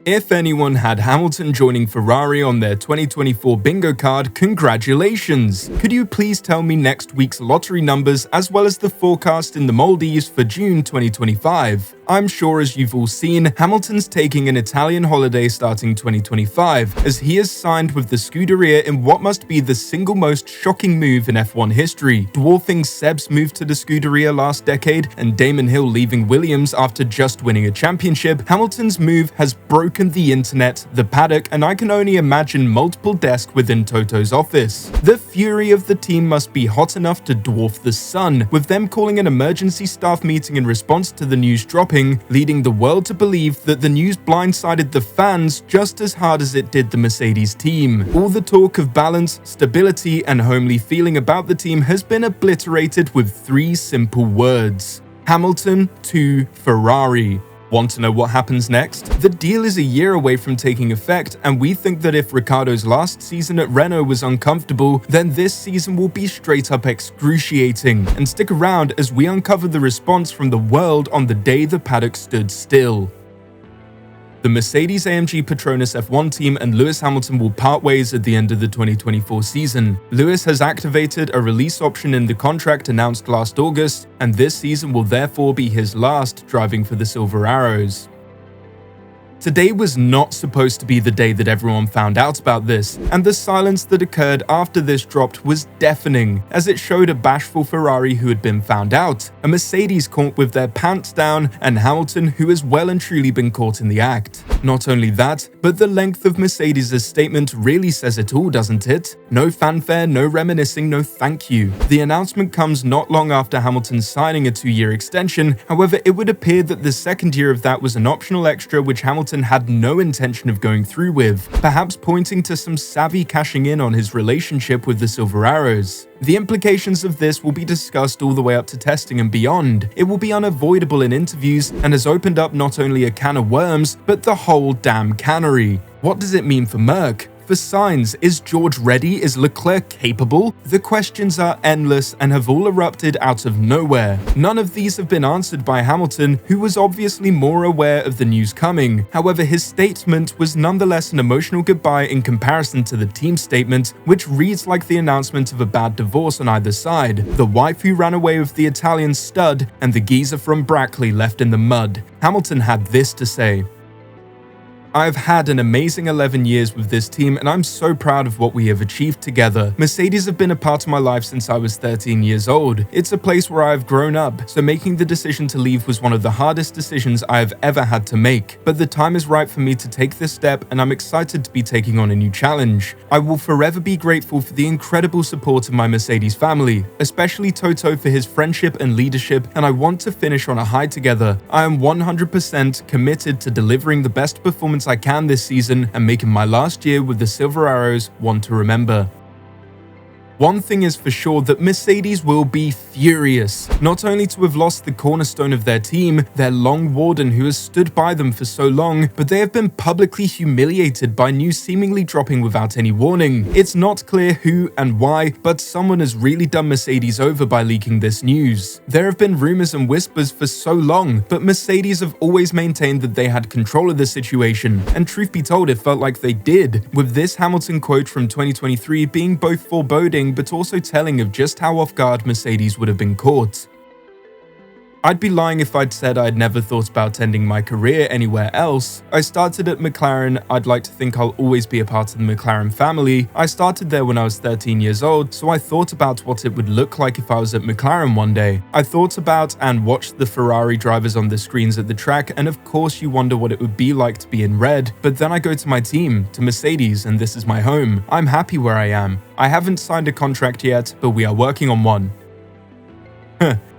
If anyone had Hamilton joining Ferrari on their 2024 bingo card, congratulations! Could you please tell me next week's lottery numbers as well as the forecast in the Maldives for June 2025? I'm sure as you've all seen, Hamilton's taking an Italian holiday starting 2025, as he has signed with the Scuderia in what must be the single most shocking move in F1 history. Dwarfing Seb's move to the Scuderia last decade and Damon Hill leaving Williams after just winning a championship, Hamilton's move has broken the internet, the paddock, and I can only imagine multiple desks within Toto's office. The fury of the team must be hot enough to dwarf the sun, with them calling an emergency staff meeting in response to the news dropping, leading the world to believe that the news blindsided the fans just as hard as it did the Mercedes team. All the talk of balance, stability, and homely feeling about the team has been obliterated with three simple words: Hamilton to Ferrari. Want to know what happens next? The deal is a year away from taking effect, and we think that if Ricciardo's last season at Renault was uncomfortable, then this season will be straight up excruciating. And stick around as we uncover the response from the world on the day the paddock stood still. The Mercedes-AMG Petronas F1 team and Lewis Hamilton will part ways at the end of the 2024 season. Lewis has activated a release option in the contract announced last August, and this season will therefore be his last driving for the Silver Arrows. Today was not supposed to be the day that everyone found out about this, and the silence that occurred after this dropped was deafening, as it showed a bashful Ferrari who had been found out, a Mercedes caught with their pants down, and Hamilton who has well and truly been caught in the act. Not only that, but the length of Mercedes' statement really says it all, doesn't it? No fanfare, no reminiscing, no thank you. The announcement comes not long after Hamilton signing a 2-year extension. However, it would appear that the second year of that was an optional extra which Hamilton had no intention of going through with, perhaps pointing to some savvy cashing in on his relationship with the Silver Arrows. The implications of this will be discussed all the way up to testing and beyond. It will be unavoidable in interviews and has opened up not only a can of worms, but the whole damn cannery. What does it mean for Merc? For Sainz, is George ready? Is Leclerc capable? The questions are endless and have all erupted out of nowhere. None of these have been answered by Hamilton, who was obviously more aware of the news coming. However, his statement was nonetheless an emotional goodbye in comparison to the team statement, which reads like the announcement of a bad divorce on either side. The wife who ran away with the Italian stud and the geezer from Brackley left in the mud. Hamilton had this to say: I've had an amazing 11 years with this team and I'm so proud of what we have achieved together. Mercedes have been a part of my life since I was 13 years old. It's a place where I have grown up, so making the decision to leave was one of the hardest decisions I have ever had to make. But the time is right for me to take this step and I'm excited to be taking on a new challenge. I will forever be grateful for the incredible support of my Mercedes family, especially Toto for his friendship and leadership, and I want to finish on a high together. I am 100% committed to delivering the best performance I can this season and making my last year with the Silver Arrows one to remember. One thing is for sure, that Mercedes will be furious, not only to have lost the cornerstone of their team, their long warden who has stood by them for so long, but they have been publicly humiliated by news seemingly dropping without any warning. It's not clear who and why, but someone has really done Mercedes over by leaking this news. There have been rumors and whispers for so long, but Mercedes have always maintained that they had control of the situation, and truth be told, it felt like they did, with this Hamilton quote from 2023 being both foreboding but also telling of just how off guard Mercedes would have been caught. I'd be lying if I'd said I'd never thought about ending my career anywhere else. I started at McLaren. I'd like to think I'll always be a part of the McLaren family. I started there when I was 13 years old, so I thought about what it would look like if I was at McLaren one day. I thought about and watched the Ferrari drivers on the screens at the track, and of course you wonder what it would be like to be in red, but then I go to my team, to Mercedes, and this is my home. I'm happy where I am. I haven't signed a contract yet, but we are working on one.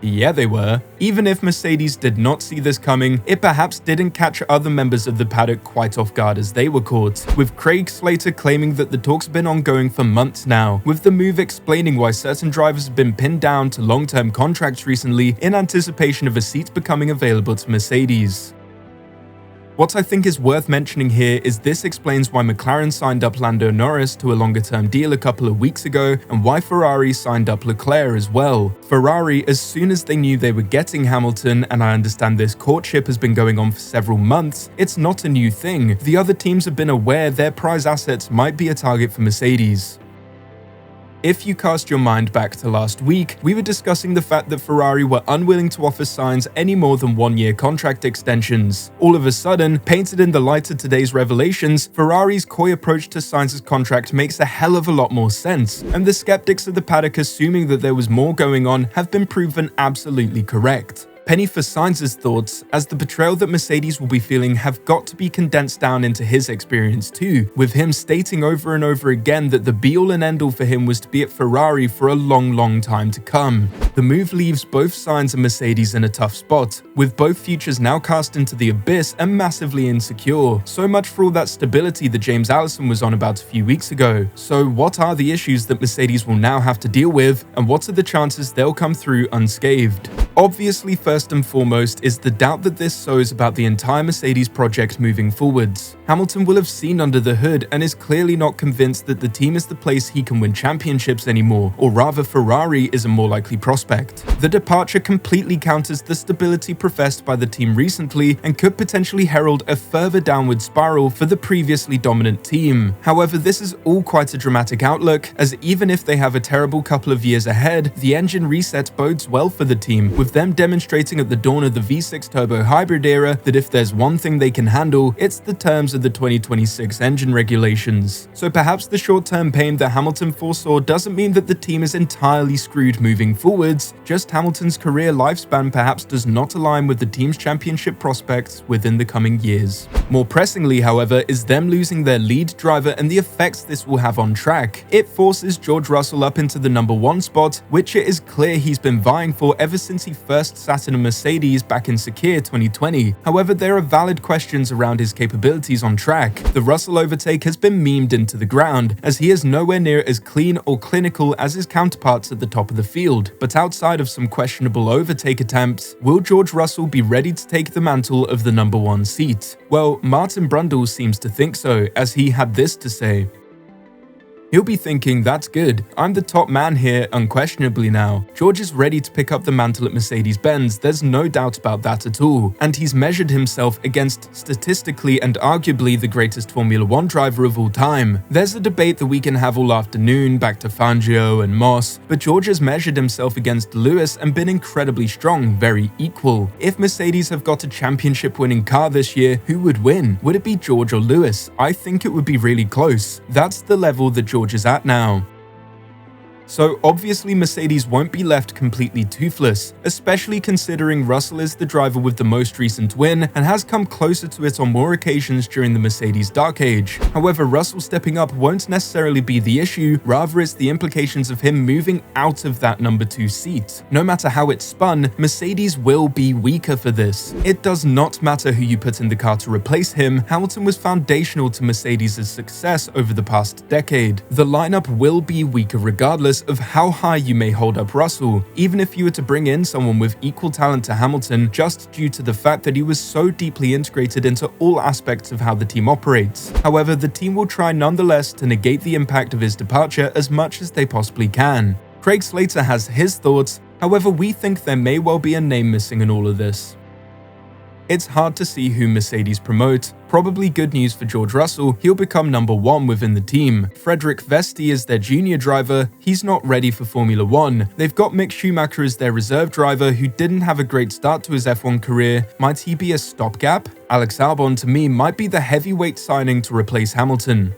Yeah, they were. Even if Mercedes did not see this coming, it perhaps didn't catch other members of the paddock quite off guard as they were caught, with Craig Slater claiming that the talks have been ongoing for months now, with the move explaining why certain drivers have been pinned down to long-term contracts recently in anticipation of a seat becoming available to Mercedes. What I think is worth mentioning here is this explains why McLaren signed up Lando Norris to a longer-term deal a couple of weeks ago, and why Ferrari signed up Leclerc as well. Ferrari, as soon as they knew they were getting Hamilton, and I understand this courtship has been going on for several months, it's not a new thing. The other teams have been aware their prize assets might be a target for Mercedes. If you cast your mind back to last week, we were discussing the fact that Ferrari were unwilling to offer Sainz any more than one-year contract extensions. All of a sudden, painted in the light of today's revelations, Ferrari's coy approach to Sainz's contract makes a hell of a lot more sense, and the skeptics of the paddock assuming that there was more going on have been proven absolutely correct. Penny for Sainz's thoughts, as the betrayal that Mercedes will be feeling have got to be condensed down into his experience too, with him stating over and over again that the be-all and end-all for him was to be at Ferrari for a long time to come. The move leaves both Sainz and Mercedes in a tough spot, with both futures now cast into the abyss and massively insecure. So much for all that stability that James Allison was on about a few weeks ago. So what are the issues that Mercedes will now have to deal with, and what are the chances they'll come through unscathed? Obviously, first and foremost is the doubt that this sows about the entire Mercedes project moving forwards. Hamilton will have seen under the hood and is clearly not convinced that the team is the place he can win championships anymore, or rather Ferrari is a more likely prospect. The departure completely counters the stability professed by the team recently and could potentially herald a further downward spiral for the previously dominant team. However, this is all quite a dramatic outlook, as even if they have a terrible couple of years ahead, the engine reset bodes well for the team, with them demonstrating at the dawn of the V6 turbo hybrid era that if there's one thing they can handle, it's the terms of the 2026 engine regulations. So perhaps the short-term pain that Hamilton foresaw doesn't mean that the team is entirely screwed moving forwards, just Hamilton's career lifespan perhaps does not align with the team's championship prospects within the coming years. More pressingly, however, is them losing their lead driver and the effects this will have on track. It forces George Russell up into the #1 spot, which it is clear he's been vying for ever since he first sat in a Mercedes back in Scuderia 2020. However, there are valid questions around his capabilities on track. The Russell overtake has been memed into the ground, as he is nowhere near as clean or clinical as his counterparts at the top of the field. But outside of some questionable overtake attempts, will George Russell be ready to take the mantle of the #1 seat? Well, Martin Brundle seems to think so, as he had this to say. He'll be thinking, that's good, I'm the top man here unquestionably now. George is ready to pick up the mantle at Mercedes-Benz, there's no doubt about that at all. And he's measured himself against statistically and arguably the greatest Formula 1 driver of all time. There's a debate that we can have all afternoon, back to Fangio and Moss, but George has measured himself against Lewis and been incredibly strong, very equal. If Mercedes have got a championship-winning car this year, who would win? Would it be George or Lewis? I think it would be really close. That's the level that George is at now. So obviously Mercedes won't be left completely toothless, especially considering Russell is the driver with the most recent win and has come closer to it on more occasions during the Mercedes dark age. However, Russell stepping up won't necessarily be the issue, rather it's the implications of him moving out of that #2 seat. No matter how it's spun, Mercedes will be weaker for this. It does not matter who you put in the car to replace him, Hamilton was foundational to Mercedes' success over the past decade. The lineup will be weaker regardless of how high you may hold up Russell, even if you were to bring in someone with equal talent to Hamilton just due to the fact that he was so deeply integrated into all aspects of how the team operates. However, the team will try nonetheless to negate the impact of his departure as much as they possibly can. Craig Slater has his thoughts, however we think there may well be a name missing in all of this. It's hard to see who Mercedes promote. Probably good news for George Russell, he'll become #1 within the team. Frederick Vesti is their junior driver, he's not ready for Formula 1. They've got Mick Schumacher as their reserve driver who didn't have a great start to his F1 career. Might he be a stopgap? Alex Albon to me might be the heavyweight signing to replace Hamilton.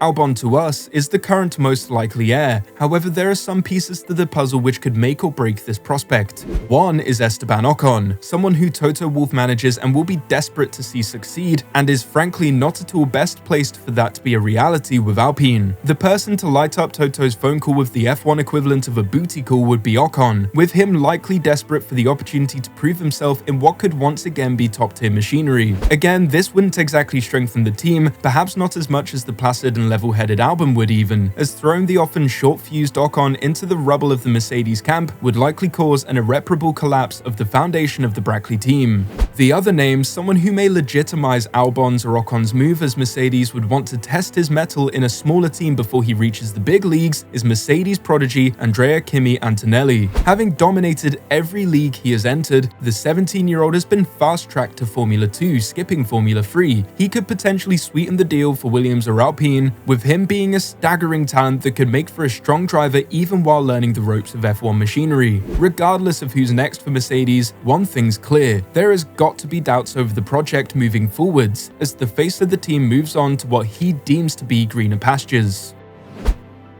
Albon to us is the current most likely heir, however there are some pieces to the puzzle which could make or break this prospect. One is Esteban Ocon, someone who Toto Wolff manages and will be desperate to see succeed, and is frankly not at all best placed for that to be a reality with Alpine. The person to light up Toto's phone call with the F1 equivalent of a booty call would be Ocon, with him likely desperate for the opportunity to prove himself in what could once again be top tier machinery. Again, this wouldn't exactly strengthen the team, perhaps not as much as the placid and than level-headed Albon would even, as throwing the often short-fused Ocon into the rubble of the Mercedes camp would likely cause an irreparable collapse of the foundation of the Brackley team. The other name, someone who may legitimize Albon's or Ocon's move as Mercedes would want to test his mettle in a smaller team before he reaches the big leagues, is Mercedes prodigy Andrea Kimi Antonelli. Having dominated every league he has entered, the 17-year-old has been fast-tracked to Formula 2, skipping Formula 3. He could potentially sweeten the deal for Williams or Alpine, with him being a staggering talent that could make for a strong driver even while learning the ropes of F1 machinery. Regardless of who's next for Mercedes, one thing's clear: there has got to be doubts over the project moving forwards, as the face of the team moves on to what he deems to be greener pastures.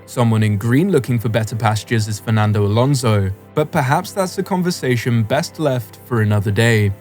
Someone in green looking for better pastures is Fernando Alonso, but perhaps that's a conversation best left for another day.